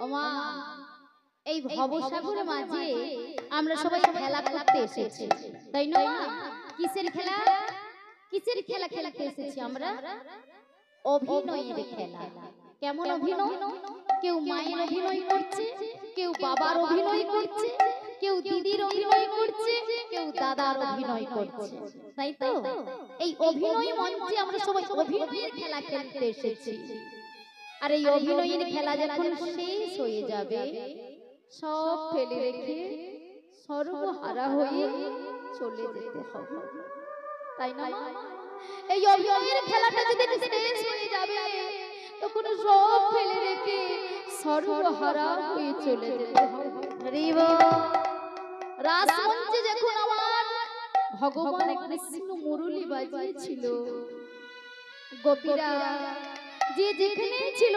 ওমা এই ভবসাগরের মাঝে আমরা সবাই খেলা করতে এসেছি, তাই না? কিসের খেলা? কিসের খেলা খেলতে এসেছি আমরা? অভিনয়ের খেলা। কেমন অভিনয়? কেউ মায়ের অভিনয় করছে, কেউ বাবার অভিনয় করছে, কেউ দিদির অভিনয় করছে, কেউ দাদার অভিনয় করছে, তাই তো? এই অভিনয় মঞ্চে আমরা সবাই অভিনয়ের খেলা খেলতে এসেছি। আর এই অভিনয়ের খেলা যখন শেষ হয়ে যাবে, সব ফেলে রেখে সর্বহারা হয়ে চলে যেতে হবে, তাই না? এই অভিনয়ের খেলাটা যদি শেষ হয়ে যাবে, তখন সব ফেলে রেখে সর্বহারা হয়ে চলে যেতে হবে। রাসমঞ্চে যখন আমার ভগবান কৃষ্ণ মুরলী বাজিয়েছিল, গোপীরা যে যেখানে ছিল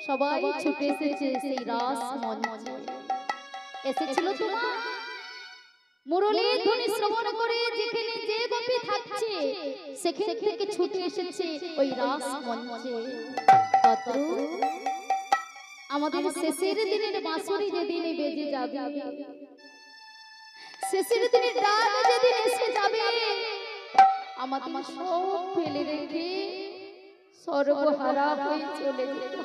সবাই ছুটে এসেছে সেই রাসমঞ্চে। এসেছিল তোমার মুরলীর ধ্বনি শ্রবণ করে যেখানে যে গোপী থাকছে সেখান থেকে ছুটে এসেছে ওই রাসমঞ্চে। আমাদের শেষের দিনের বাঁশরি যেদিনে বেজে যাবে, শেষের দিনের ডাক যেদিন এসে যাবে, আমাদের সব ফেলে রেখে সর্বহারা হয়ে চলে যেতে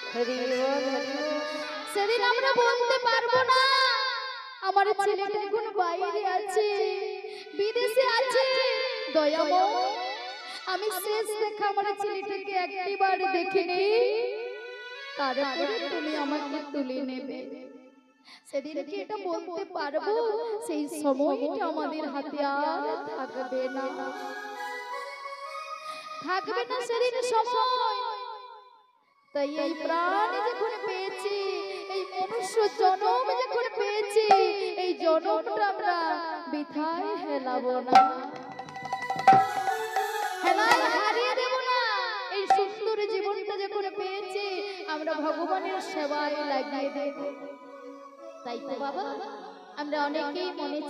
হবে। সেদিন আমরা বলতে পারবো না আমার ছেলেটা এখন বাইরে আছে, বিদেশে আছে, দয়াময় আমি শেষ দেখা আমার ছেলেটাকে একবার দেখে নেই, তারপরে তুমি আমাকে তুলে নেবে। সেদিন কি এটা বলতে পারবো? সেই সময়টা আমাদের হাতে আর থাকবে না, থাকবে না সেদিন সময়। তাই এই প্রাণ যখন পেয়েছি, এই মনুষ্য জন্ম যখন পেয়েছি, এই জন্মটা আমরা বৃথায় হেলাবো না, হেলায় হারিয়ে দেব না। এই সুন্দর জীবনটা যখন পেয়েছি আমরা ভগবানের সেবায় লাগিয়ে দেব। তাই তো বাবা আমরা অনেকেই মনে